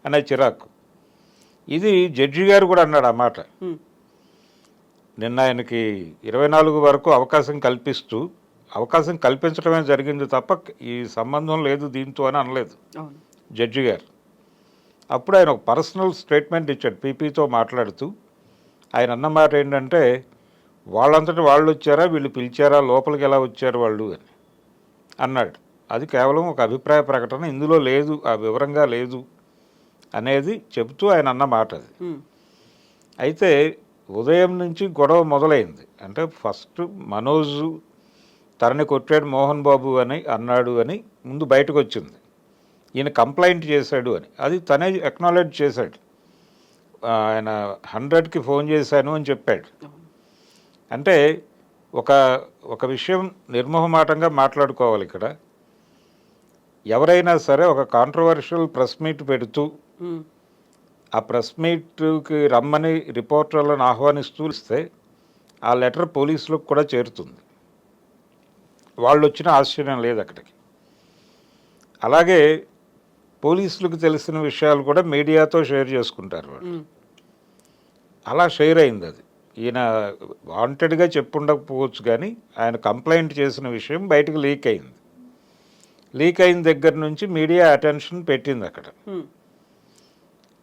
అనే చిరాకు. ఇది జడ్జి గారు కూడా అన్నాడు ఆ మాట. నిన్న ఆయనకి 24 వరకు అవకాశం కల్పించడమే జరిగింది తప్ప ఈ సంబంధం లేదు దీంతో అని అనలేదు జడ్జి గారు. అప్పుడు ఆయన ఒక పర్సనల్ స్టేట్మెంట్ ఇచ్చాడు పీపీతో మాట్లాడుతూ. ఆయన అన్న మాట ఏంటంటే, వాళ్ళంతటి వాళ్ళు వచ్చారా, వీళ్ళు పిలిచారా, లోపలికి ఎలా వచ్చారు వాళ్ళు అని అన్నాడు. అది కేవలం ఒక అభిప్రాయ ప్రకటన, ఇందులో లేదు, ఆ వివరంగా లేదు అనేది చెబుతూ ఆయన అన్న మాట అది. అయితే ఉదయం నుంచి గొడవ మొదలైంది. అంటే ఫస్ట్ మనోజ్ తనని కొట్టాడు మోహన్ బాబు అని అన్నాడు అని ముందు బయటకు వచ్చింది, ఈయన కంప్లైంట్ చేశాడు అని. అది తనే అక్నాలెడ్జ్ చేశాడు. ఆయన 100కి ఫోన్ చేశాను అని చెప్పాడు. అంటే ఒక విషయం నిర్మోహమాటంగా మాట్లాడుకోవాలి ఇక్కడ. ఎవరైనా సరే ఒక కాంట్రవర్షియల్ ప్రెస్ మీట్ పెడుతూ ఆ ప్రెస్ మీట్కి రమ్మని రిపోర్టర్లను ఆహ్వానిస్తూ ఇస్తే ఆ లెటర్ పోలీసులకు కూడా చేరుతుంది, వాళ్ళు వచ్చిన ఆశ్చర్యం లేదు అక్కడికి. అలాగే పోలీసులకు తెలిసిన విషయాలు కూడా మీడియాతో షేర్ చేసుకుంటారు వాళ్ళు. అలా షేర్ అయింది అది. ఈయన వాంటెడ్గా చెప్పుండకపోవచ్చు, కానీ ఆయన కంప్లైంట్ చేసిన విషయం బయటకు లీక్ అయింది. లీక్ అయిన దగ్గర నుంచి మీడియా అటెన్షన్ పెట్టింది అక్కడ.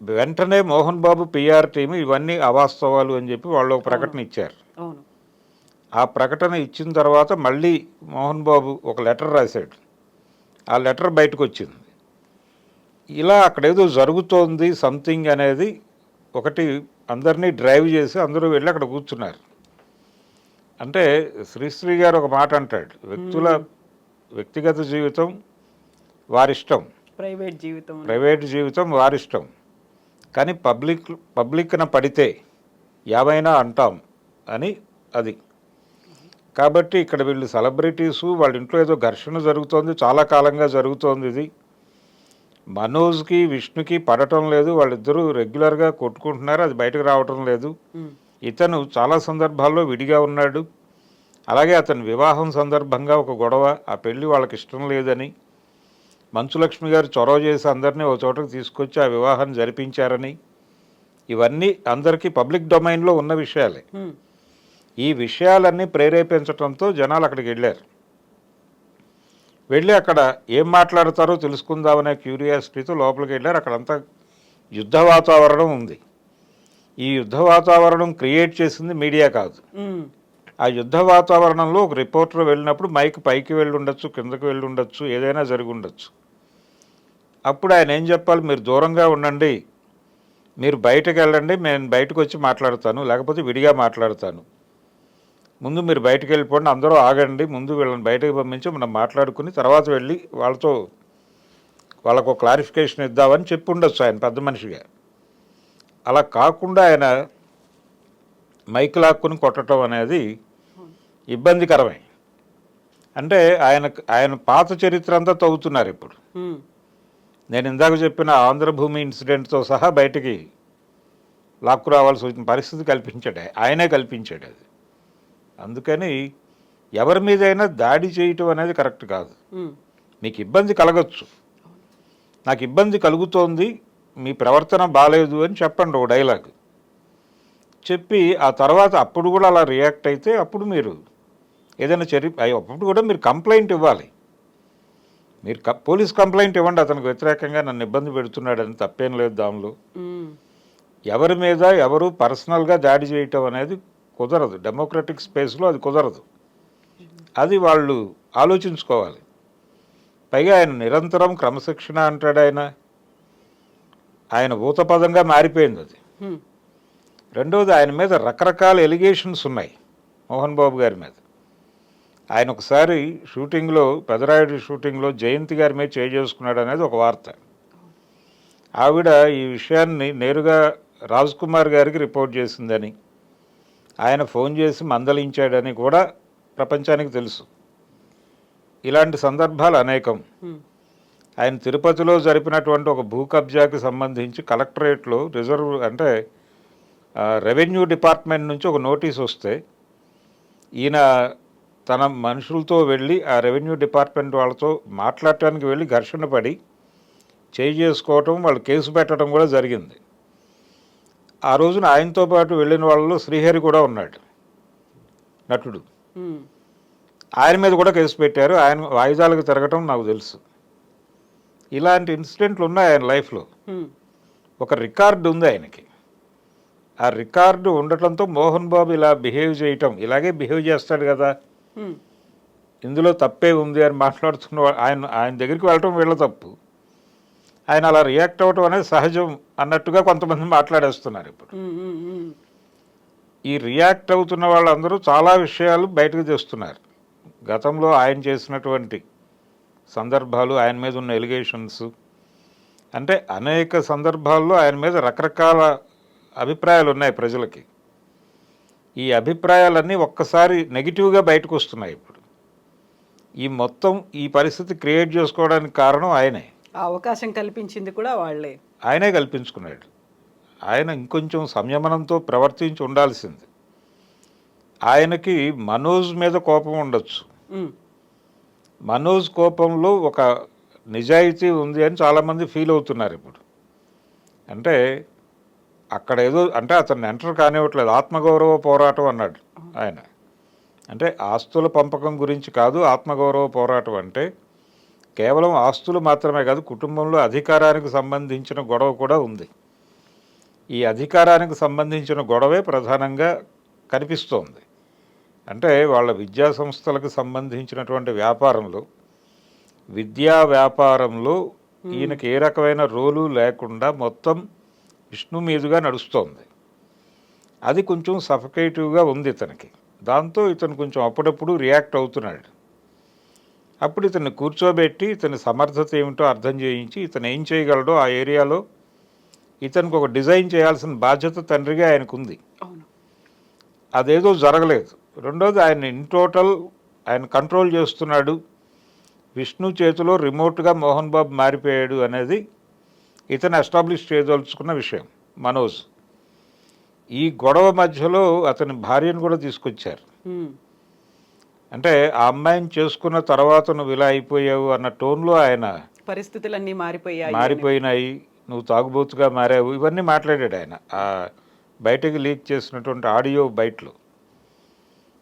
వెంటనే మోహన్ బాబు పిఆర్ టీం ఇవన్నీ అవాస్తవాలు అని చెప్పి వాళ్ళు ఒక ప్రకటన ఇచ్చారు. ఆ ప్రకటన ఇచ్చిన తర్వాత మళ్ళీ మోహన్ బాబు ఒక లెటర్ రాశాడు, ఆ లెటర్ బయటకు వచ్చింది. ఇలా అక్కడేదో జరుగుతోంది సంథింగ్ అనేది ఒకటి అందరినీ డ్రైవ్ చేసి అందరూ వెళ్ళి అక్కడ కూర్చున్నారు. అంటే శ్రీశ్రీ గారు ఒక మాట అంటాడు, వ్యక్తిగత జీవితం వారిష్టం, ప్రైవేట్ జీవితం వారిష్టం, కానీ పబ్లిక్న పడితే యావైనా అంటాం అని. అది కాబట్టి ఇక్కడ వీళ్ళు సెలబ్రిటీసు, వాళ్ళ ఇంట్లో ఏదో ఘర్షణ జరుగుతోంది, చాలా కాలంగా జరుగుతోంది ఇది. మనోజ్కి విష్ణుకి పడటం లేదు, వాళ్ళిద్దరూ రెగ్యులర్గా కొట్టుకుంటున్నారు, అది బయటకు రావటం లేదు. ఇతను చాలా సందర్భాల్లో విడిగా ఉన్నాడు. అలాగే అతని వివాహం సందర్భంగా ఒక గొడవ, ఆ పెళ్ళి వాళ్ళకి ఇష్టం లేదని మంచులక్ష్మి గారు చొరవ చేసి అందరినీ ఒక చోటకు తీసుకొచ్చి ఆ వివాహాన్ని జరిపించారని, ఇవన్నీ అందరికీ పబ్లిక్ డొమైన్లో ఉన్న విషయాలే. ఈ విషయాలన్నీ ప్రేరేపించడంతో జనాలు అక్కడికి వెళ్ళారు. వెళ్ళి అక్కడ ఏం మాట్లాడతారో తెలుసుకుందామనే క్యూరియాసిటీతో లోపలికి వెళ్ళారు. అక్కడంతా యుద్ధ వాతావరణం ఉంది. ఈ యుద్ధ వాతావరణం క్రియేట్ చేసింది మీడియా కాదు. ఆ యుద్ధ వాతావరణంలో ఒక రిపోర్టర్ వెళ్ళినప్పుడు మైక్ పైకి వెళ్ళి ఉండొచ్చు, కిందకి వెళ్ళి ఉండొచ్చు, ఏదైనా జరిగి ఉండొచ్చు. అప్పుడు ఆయన ఏం చెప్పాలి, మీరు దూరంగా ఉండండి, మీరు బయటకు వెళ్ళండి, నేను బయటకు వచ్చి మాట్లాడతాను, లేకపోతే విడిగా మాట్లాడతాను, ముందు మీరు బయటకు వెళ్ళిపోండి, అందరూ ఆగండి, ముందు వీళ్ళని బయటకు పంపించి మనం మాట్లాడుకుని తర్వాత వెళ్ళి వాళ్ళకు క్లారిఫికేషన్ ఇద్దామని చెప్పి ఉండొచ్చు ఆయన పెద్ద మనిషిగా. అలా కాకుండా ఆయన మైక్ లాక్కుని కొట్టడం అనేది ఇబ్బందికరమే. అంటే ఆయన పాత చరిత్ర అంతా తవ్వుతున్నారు ఇప్పుడు. నేను ఇందాక చెప్పిన ఆంధ్రభూమి ఇన్సిడెంట్తో సహా బయటికి లాక్కు రావాల్సి వచ్చిన పరిస్థితి కల్పించాడు, ఆయనే కల్పించాడు అది. అందుకని ఎవరి మీదైనా దాడి చేయటం అనేది కరెక్ట్ కాదు. మీకు ఇబ్బంది కలగచ్చు, నాకు ఇబ్బంది కలుగుతోంది, మీ ప్రవర్తన బాలేదు అని చెప్పండి, ఒక డైలాగ్ చెప్పి ఆ తర్వాత అప్పుడు కూడా అలా రియాక్ట్ అయితే అప్పుడు మీరు ఏదైనా అప్పుడు కూడా మీరు కంప్లైంట్ ఇవ్వాలి. మీరు పోలీస్ కంప్లైంట్ ఇవ్వండి, అతనికి వ్యతిరేకంగా నన్ను ఇబ్బంది పెడుతున్నాడని, తప్పేం లేదు దానిలో. ఎవరి మీద ఎవరు పర్సనల్గా దాడి చేయటం అనేది కుదరదు, డెమోక్రటిక్ స్పేస్లో అది కుదరదు. అది వాళ్ళు ఆలోచించుకోవాలి. పైగా ఆయన నిరంతరం క్రమశిక్షణ అంటాడు, ఆయన ఊతపదంగా మారిపోయింది అది. రెండవది, ఆయన మీద రకరకాల ఎలిగేషన్స్ ఉన్నాయి మోహన్ బాబు గారి మీద. ఆయన ఒకసారి షూటింగ్లో, పెదరాయుడు షూటింగ్లో జయంతి గారి మీద చేసుకున్నాడు అనేది ఒక వార్త. ఆవిడ ఈ విషయాన్ని నేరుగా రాజ్ కుమార్ గారికి రిపోర్ట్ చేసిందని, ఆయన ఫోన్ చేసి మందలించాడని కూడా ప్రపంచానికి తెలుసు. ఇలాంటి సందర్భాలు అనేకం. ఆయన తిరుపతిలో జరిపినటువంటి ఒక భూ కబ్జాకి సంబంధించి కలెక్టరేట్లో రెవెన్యూ డిపార్ట్మెంట్ నుంచి ఒక నోటీస్ వస్తే ఈయన తన మనుషులతో వెళ్ళి ఆ రెవెన్యూ డిపార్ట్మెంట్ వాళ్ళతో మాట్లాడటానికి వెళ్ళి ఘర్షణ పడి చేసుకోవటం, వాళ్ళు కేసు పెట్టడం కూడా జరిగింది. ఆ రోజున ఆయనతో పాటు వెళ్ళిన వాళ్ళలో శ్రీహరి కూడా ఉన్నాడు, నటుడు. ఆయన మీద కూడా కేసు పెట్టారు. ఆయన వాయిదాలకు తిరగటం నాకు తెలుసు. ఇలాంటి ఇన్సిడెంట్లు ఉన్నాయి ఆయన లైఫ్లో. ఒక రికార్డు ఉంది ఆయనకి. ఆ రికార్డు ఉండటంతో మోహన్ బాబు ఇలా బిహేవ్ చేయటం, ఇలాగే బిహేవ్ చేస్తాడు కదా, ఇందులో తప్పే ఉంది అని మాట్లాడుతున్న ఆయన దగ్గరికి వెళ్ళటం వీళ్ళ తప్పు, ఆయన అలా రియాక్ట్ అవ్వటం అనేది సహజం అన్నట్టుగా కొంతమంది మాట్లాడేస్తున్నారు ఇప్పుడు. ఈ రియాక్ట్ అవుతున్న వాళ్ళందరూ చాలా విషయాలు బయటకు తెస్తున్నారు. గతంలో ఆయన చేసినటువంటి సందర్భాలు, ఆయన మీద ఉన్న ఎలిగేషన్స్, అంటే అనేక సందర్భాల్లో ఆయన మీద రకరకాల అభిప్రాయాలు ఉన్నాయి ప్రజలకి. ఈ అభిప్రాయాలన్నీ ఒక్కసారి నెగిటివ్గా బయటకు వస్తున్నాయి ఇప్పుడు. ఈ పరిస్థితి క్రియేట్ చేసుకోవడానికి కారణం ఆయనే. అవకాశం కల్పించింది కూడా వాళ్ళే, ఆయనే కల్పించుకున్నాడు. ఆయన ఇంకొంచెం సంయమనంతో ప్రవర్తించి ఉండాల్సింది. ఆయనకి మనోజ్ మీద కోపం ఉండొచ్చు, మనోజ్ కోపంలో ఒక నిజాయితీ ఉంది అని చాలామంది ఫీల్ అవుతున్నారు ఇప్పుడు. అంటే అక్కడ ఏదో అతన్ని ఎంటర్ కానివ్వట్లేదు. ఆత్మగౌరవ పోరాటం అన్నాడు ఆయన. అంటే ఆస్తుల పంపకం గురించి కాదు, ఆత్మగౌరవ పోరాటం అంటే కేవలం ఆస్తులు మాత్రమే కాదు, కుటుంబంలో అధికారానికి సంబంధించిన గొడవ కూడా ఉంది. ఈ అధికారానికి సంబంధించిన గొడవే ప్రధానంగా కనిపిస్తోంది. అంటే వాళ్ళ విద్యా సంస్థలకు సంబంధించినటువంటి విద్యా వ్యాపారంలో ఈయనకి ఏ రకమైన రోలు లేకుండా మొత్తం విష్ణు మీదుగా నడుస్తోంది. అది కొంచెం సఫకేటివ్గా ఉంది ఇతనికి. దాంతో ఇతను కొంచెం అప్పుడప్పుడు రియాక్ట్ అవుతున్నాడు. అప్పుడు ఇతన్ని కూర్చోబెట్టి ఇతని సమర్థత ఏమిటో అర్థం చేయించి ఇతను ఏం చేయగలడో ఆ ఏరియాలో ఇతనికి ఒక డిజైన్ చేయాల్సిన బాధ్యత తండ్రిగా ఆయనకు ఉంది. అదేదో జరగలేదు. రెండోది ఆయన ఇన్ టోటల్ ఆయన కంట్రోల్ చేస్తున్నాడు, విష్ణు చేతిలో రిమోట్గా మోహన్ బాబు మారిపోయాడు అనేది ఇతను ఎస్టాబ్లిష్ చేయదలుచుకున్న విషయం మనోజ్. ఈ గొడవ మధ్యలో అతని భార్యను కూడా తీసుకొచ్చారు. అంటే ఆ అమ్మాయిని చేసుకున్న తర్వాత నువ్వు ఇలా అయిపోయావు అన్న టోన్లో ఆయన పరిస్థితులన్నీ మారిపోయాయి. మారిపోయినాయి, నువ్వు తాగుబోతుగా మారావు, ఇవన్నీ మాట్లాడాడు ఆయన ఆ బయటకు లీక్ చేసినటువంటి ఆడియో బయటలో.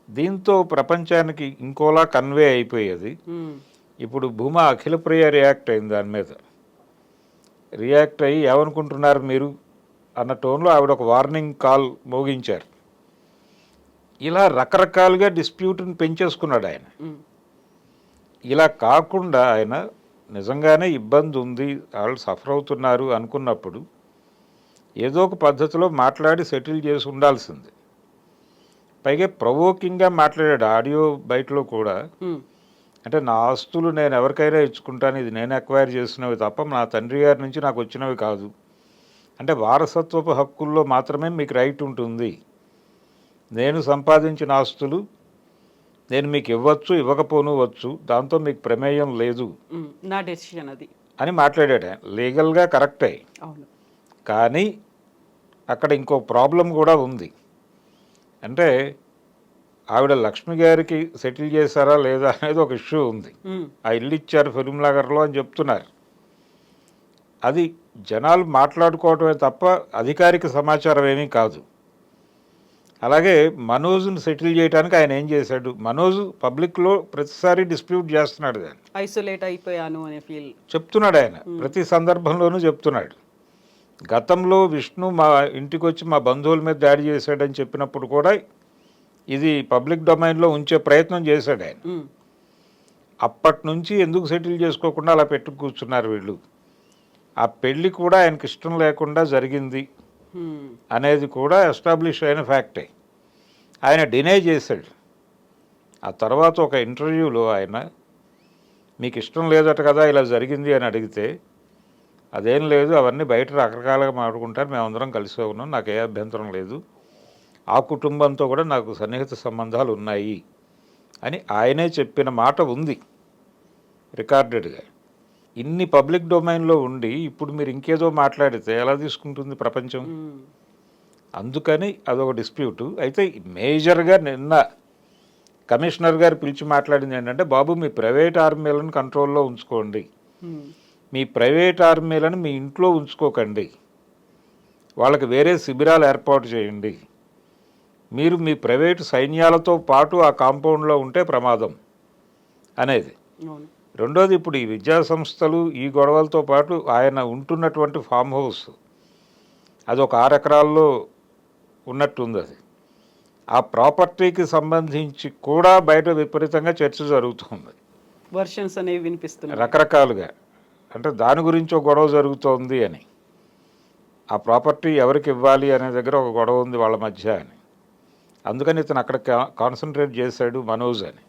దీంతో ప్రపంచానికి ఇంకోలా కన్వే అయిపోయేది. ఇప్పుడు భూమా అఖిలప్రియ రియాక్ట్ అయింది దాని మీద. రియాక్ట్ అయ్యి ఏమనుకుంటున్నారు మీరు అన్న టోన్లో ఆవిడ ఒక వార్నింగ్ కాల్ మోగించారు. ఇలా రకరకాలుగా డిస్ప్యూట్ని పెంచేసుకున్నాడు ఆయన. ఇలా కాకుండా ఆయన నిజంగానే ఇబ్బంది ఉంది, వాళ్ళు సఫర్ అవుతున్నారు అనుకున్నప్పుడు ఏదో ఒక పద్ధతిలో మాట్లాడి సెటిల్ చేసి ఉండాల్సింది. పైగా ప్రొవోకింగ్గా మాట్లాడాడు ఆడియో బయటలో కూడా. అంటే నా ఆస్తులు నేను ఎవరికైనా ఇచ్చుకుంటాను, ఇది నేను అక్వైర్ చేసినవి తప్ప నా తండ్రి గారి నుంచి నాకు వచ్చినవి కాదు. అంటే వారసత్వపు హక్కుల్లో మాత్రమే మీకు రైట్ ఉంటుంది, నేను సంపాదించిన ఆస్తులు నేను మీకు ఇవ్వచ్చు ఇవ్వకపోనవచ్చు, దాంతో మీకు ప్రమేయం లేదు, నా డెసిషన్ అది అని మాట్లాడాడు. లీగల్గా కరెక్టే, కానీ అక్కడ ఇంకో ప్రాబ్లం కూడా ఉంది. అంటే ఆవిడ లక్ష్మి గారికి సెటిల్ చేశారా లేదా అనేది ఒక ఇష్యూ ఉంది. ఆ ఇల్లు ఇచ్చారు ఫిల్మ్ నగర్లో అని చెప్తున్నారు. అది జనాలు మాట్లాడుకోవటమే తప్ప అధికారిక సమాచారం ఏమీ కాదు. అలాగే మనోజ్ను సెటిల్ చేయడానికి ఆయన ఏం చేశాడు, మనోజ్ పబ్లిక్లో ప్రతిసారి డిస్ప్యూట్ చేస్తున్నాడు, దాన్ని ఐసోలేట్ అయిపోయాను అనే ఫీల్ చెప్తున్నాడు ఆయన ప్రతి సందర్భంలోనూ చెప్తున్నాడు. గతంలో విష్ణు మా ఇంటికి వచ్చి మా బంధువుల మీద దాడి చేశాడని చెప్పినప్పుడు కూడా ఇది పబ్లిక్ డొమైన్లో ఉంచే ప్రయత్నం చేశాడు ఆయన. అప్పటి నుంచి ఎందుకు సెటిల్ చేసుకోకుండా అలా పెట్టు కూర్చున్నారు వీళ్ళు, ఆ పెళ్ళి కూడా ఆయనకి ఇష్టం లేకుండా జరిగింది అనేది కూడా ఎస్టాబ్లిష్ అయిన ఫ్యాక్టే. ఆయన డినై చేశాడు. ఆ తర్వాత ఒక ఇంటర్వ్యూలో ఆయన మీకు ఇష్టం లేదట కదా ఇలా జరిగింది అని అడిగితే, అదేం లేదు, అవన్నీ బయట రకరకాలుగా మాట్లాడుకుంటారు, మేమందరం కలిసే ఉన్నాం, నాకు ఏ అభ్యంతరం లేదు, ఆ కుటుంబంతో కూడా నాకు సన్నిహిత సంబంధాలు ఉన్నాయి అని ఆయనే చెప్పిన మాట ఉంది రికార్డెడ్గా. ఇన్ని పబ్లిక్ డొమైన్లో ఉండి ఇప్పుడు మీరు ఇంకేదో మాట్లాడితే ఎలా తీసుకుంటుంది ప్రపంచం? అందుకని అదొక డిస్ప్యూటు. అయితే మేజర్గా నిన్న కమిషనర్ గారు పిలిచి మాట్లాడింది ఏంటంటే, బాబు మీ ప్రైవేట్ ఆర్మీలను కంట్రోల్లో ఉంచుకోండి, మీ ప్రైవేట్ ఆర్మీలను మీ ఇంట్లో ఉంచుకోకండి, వాళ్ళకి వేరే శిబిరాలు ఏర్పాటు చేయండి, మీరు మీ ప్రైవేటు సైన్యాలతో పాటు ఆ కాంపౌండ్లో ఉంటే ప్రమాదం అనేది. రెండోది, ఇప్పుడు ఈ విద్యా సంస్థలు ఈ గొడవలతో పాటు ఆయన ఉంటున్నటువంటి ఫామ్ హౌస్ అది ఒక 6 ఎకరాల్లో ఉన్నట్టుంది. అది ఆ ప్రాపర్టీకి సంబంధించి కూడా బయట విపరీతంగా చర్చ జరుగుతుంది, వర్షన్స్ అనేవి వినిపిస్తున్నాయి రకరకాలుగా. అంటే దాని గురించి ఒక గొడవ జరుగుతోంది అని, ఆ ప్రాపర్టీ ఎవరికి ఇవ్వాలి అనే దగ్గర ఒక గొడవ ఉంది వాళ్ళ మధ్య అని. అందుకని ఇతను అక్కడ కాన్సన్ట్రేట్ చేశాడు మనోజ్ అని.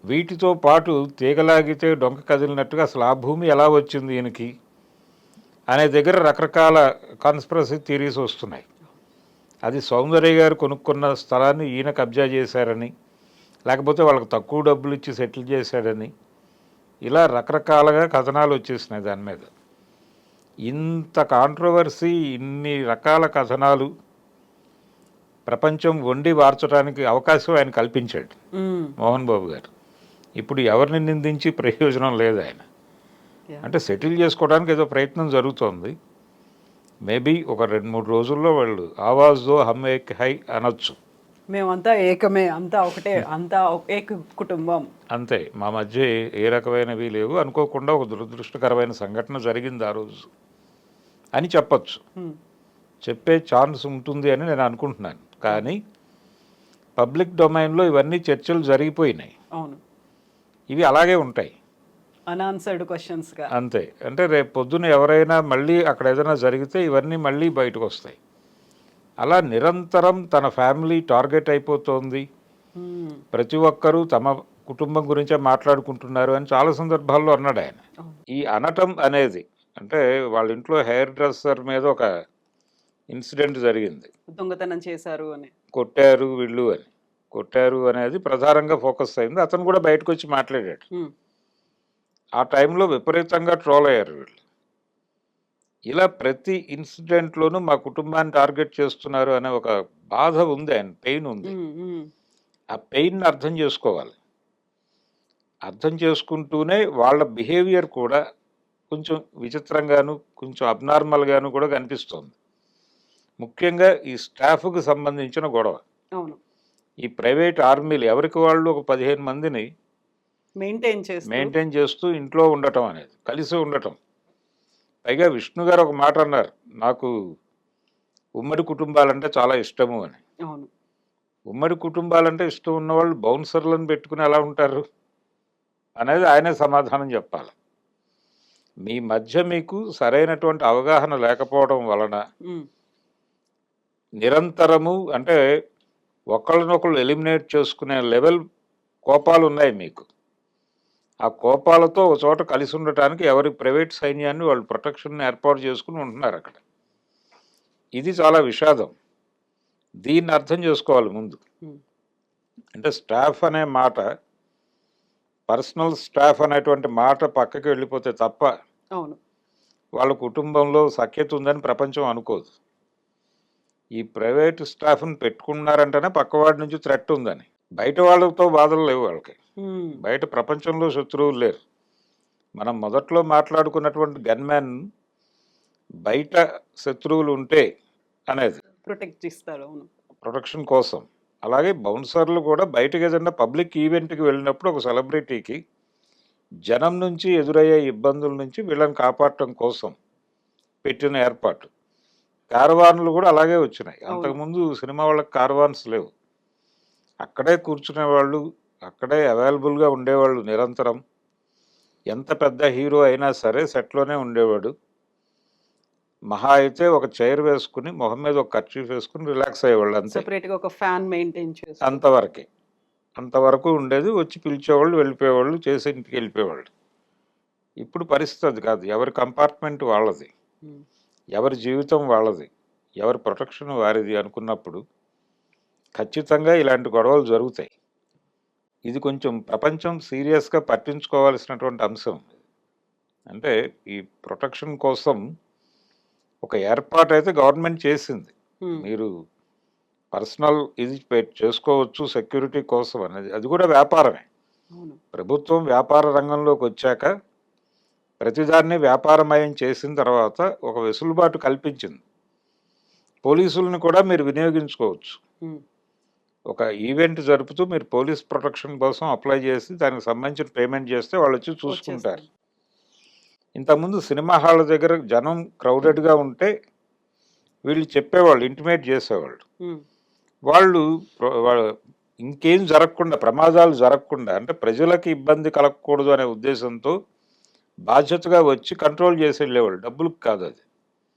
వీటితో పాటు తీగలాగితే డొంక కదిలినట్టుగా అసలు ఆ భూమి ఎలా వచ్చింది ఈయనకి అనే దగ్గర రకరకాల కాన్స్పిరసీ థియరీస్ వస్తున్నాయి. అది సౌందర్య గారు కొనుక్కున్న స్థలాన్ని ఈయన కబ్జా చేశారని, లేకపోతే వాళ్ళకి తక్కువ డబ్బులు ఇచ్చి సెటిల్ చేశాడని, ఇలా రకరకాలుగా కథనాలు వచ్చేసినాయి దాని మీద. ఇంత కాంట్రవర్సీ, ఇన్ని రకాల కథనాలు ప్రపంచం వండి వార్చడానికి అవకాశం ఆయన కల్పించాడు మోహన్ బాబు గారు. ఇప్పుడు ఎవరిని నిందించి ప్రయోజనం లేదు. ఆయన అంటే సెటిల్ చేసుకోవడానికి ఏదో ప్రయత్నం జరుగుతోంది. మేబీ ఒక 2-3 రోజుల్లో వాళ్ళు ఆవాజ్తో హమ్ ఏక్ హై అనొచ్చు, మేమంతా ఏకమే, అంతా ఒకటే, అంతా ఏక కుటుంబం అంతే, మా మధ్య ఏ రకమైనవి లేవు, అనుకోకుండా ఒక దురదృష్టకరమైన సంఘటన జరిగింది ఆ రోజు అని చెప్పచ్చు, చెప్పే ఛాన్స్ ఉంటుంది అని నేను అనుకుంటున్నాను. కానీ పబ్లిక్ డొమైన్లో ఇవన్నీ చర్చలు జరిగిపోయినాయి. అవును, ఇవి అలాగే ఉంటాయి, అన్ఆన్సర్డ్ క్వశ్చన్స్ గా అంతే. అంటే రేపు పొద్దున ఎవరైనా మళ్ళీ అక్కడ ఏదైనా జరిగితే ఇవన్నీ మళ్ళీ బయటకు వస్తాయి. అలా నిరంతరం తన ఫ్యామిలీ టార్గెట్ అయిపోతుంది, ప్రతి ఒక్కరూ తమ కుటుంబం గురించే మాట్లాడుకుంటున్నారు అని చాలా సందర్భాల్లో అన్నాడు ఆయన. ఈ అనటం అనేది అంటే వాళ్ళ ఇంట్లో హెయిర్ డ్రెస్సర్ మీద ఒక ఇన్సిడెంట్ జరిగింది, దొంగతనం చేశారు అని, కొట్టారు వీళ్ళు అని. కొట్టారు అనేది ప్రధానంగా ఫోకస్ అయింది. అతను కూడా బయటకు వచ్చి మాట్లాడాడు. ఉమ్, ఆ టైంలో విపరీతంగా ట్రోల్ అయ్యారు వీళ్ళు. ఇలా ప్రతి ఇన్సిడెంట్లోనూ మా కుటుంబాన్ని టార్గెట్ చేస్తున్నారు అనే ఒక బాధ ఉంది, ఆయన పెయిన్ ఉంది. ఉమ్, ఉమ్, ఆ పెయిన్ని అర్థం చేసుకోవాలి. అర్థం చేసుకుంటూనే వాళ్ళ బిహేవియర్ కూడా కొంచెం విచిత్రంగాను, కొంచెం అబ్నార్మల్గాను కూడా కనిపిస్తుంది. ముఖ్యంగా ఈ స్టాఫ్కి సంబంధించిన గొడవ. అవును, ఈ ప్రైవేట్ ఆర్మీలు ఎవరికి వాళ్ళు ఒక 15 మందిని మెయింటైన్ చేస్తూ ఇంట్లో ఉండటం అనేది, కలిసి ఉండటం. పైగా విష్ణు గారు ఒక మాట అన్నారు, నాకు ఉమ్మడి కుటుంబాలంటే చాలా ఇష్టము అని. అవును, ఉమ్మడి కుటుంబాలంటే ఇష్టం ఉన్నవాళ్ళు బౌన్సర్లను పెట్టుకుని ఎలా ఉంటారు అనేది ఆయనే సమాధానం చెప్పాలి. మీ మధ్య మీకు సరైనటువంటి అవగాహన లేకపోవడం వలన ఉమ్, నిరంతరము అంటే ఒకళ్ళనొకళ్ళు ఎలిమినేట్ చేసుకునే లెవెల్ కోపాలు ఉన్నాయి మీకు. ఆ కోపాలతో ఒక చోట కలిసి ఉండటానికి ఎవరి ప్రైవేట్ సైన్యాన్ని వాళ్ళు ప్రొటెక్షన్ ఏర్పాటు చేసుకుని ఉంటున్నారు అక్కడ. ఇది చాలా విషాదం. దీన్ని అర్థం చేసుకోవాలి ముందు. ఉమ్, అంటే స్టాఫ్ అనే మాట, పర్సనల్ స్టాఫ్ అనేటువంటి మాట పక్కకి వెళ్ళిపోతే తప్ప అవును, వాళ్ళ కుటుంబంలో సఖ్యత ఉందని ప్రపంచం అనుకోదు. ఈ ప్రైవేట్ స్టాఫ్ని పెట్టుకున్నారంటేనే పక్కవాడి నుంచి థ్రెట్ ఉందని. బయట వాళ్ళతో బాధలు లేవు వాళ్ళకి. ఉమ్, బయట ప్రపంచంలో శత్రువులు లేరు. మనం మొదట్లో మాట్లాడుకున్నటువంటి గన్మ్యాన్ బయట శత్రువులు ఉంటే అనేది ప్రొటెక్ట్ చేస్తారు. అవును, ప్రొటెక్షన్ కోసం. అలాగే బౌన్సర్లు కూడా బయటకు ఏదైనా పబ్లిక్ ఈవెంట్కి వెళ్ళినప్పుడు ఒక సెలబ్రిటీకి జనం నుంచి ఎదురయ్యే ఇబ్బందుల నుంచి వీళ్ళని కాపాడటం కోసం పెట్టిన ఏర్పాటు. కారవాన్లు కూడా అలాగే వచ్చినాయి. అంతకుముందు సినిమా వాళ్ళకి కారవాన్స్ లేవు. అక్కడే కూర్చునేవాళ్ళు, అక్కడే అవైలబుల్గా ఉండేవాళ్ళు నిరంతరం. ఎంత పెద్ద హీరో అయినా సరే సెట్లోనే ఉండేవాడు. మహా అయితే ఒక చైర్ వేసుకుని మొహం మీద ఒక కర్చీఫ్ వేసుకుని రిలాక్స్ అయ్యేవాళ్ళు, అంతే. సెపరేట్ గా ఒక ఫ్యాన్ మెయింటైన్ చేసి అంతవరకే, అంతవరకు ఉండేది. వచ్చి పిలిచేవాళ్ళు, వెళ్ళిపోయేవాళ్ళు, చేసి ఇంటికి వెళ్ళిపోయేవాళ్ళు. ఇప్పుడు పరిస్థితి అది కాదు. ఎవరి కంపార్ట్మెంట్ వాళ్ళది, ఎవరి జీవితం వాళ్ళది, ఎవరి ప్రొటెక్షన్ వారిది అనుకున్నప్పుడు ఖచ్చితంగా ఇలాంటి గొడవలు జరుగుతాయి. ఇది కొంచెం ప్రపంచం సీరియస్గా పట్టించుకోవాల్సినటువంటి అంశం. అంటే ఈ ప్రొటెక్షన్ కోసం ఒక ఏర్పాటు అయితే గవర్నమెంట్ చేసింది. మీరు పర్సనల్ ఇది చేసుకోవచ్చు సెక్యూరిటీ కోసం అనేది, అది కూడా వ్యాపారమే. ప్రభుత్వం వ్యాపార రంగంలోకి వచ్చాక ప్రతిదాన్ని వ్యాపారమయం చేసిన తర్వాత ఒక వెసులుబాటు కల్పించింది. పోలీసులను కూడా మీరు వినియోగించుకోవచ్చు. ఒక ఈవెంట్ జరుపుతూ మీరు పోలీస్ ప్రొటెక్షన్ కోసం అప్లై చేసి దానికి సంబంధించిన పేమెంట్ చేస్తే వాళ్ళు వచ్చి చూసుకుంటారు. ఇంతకుముందు సినిమా హాళ్ళ దగ్గర జనం క్రౌడెడ్గా ఉంటే వీళ్ళు చెప్పేవాళ్ళు, ఇంటిమేట్ చేసేవాళ్ళు. వాళ్ళు ఇంకేం జరగకుండా, ప్రమాదాలు జరగకుండా, అంటే ప్రజలకి ఇబ్బంది కలగకూడదు అనే ఉద్దేశంతో బాధ్యతగా వచ్చి కంట్రోల్ చేసి వెళ్ళేవాళ్ళు. డబ్బులకు కాదు అది.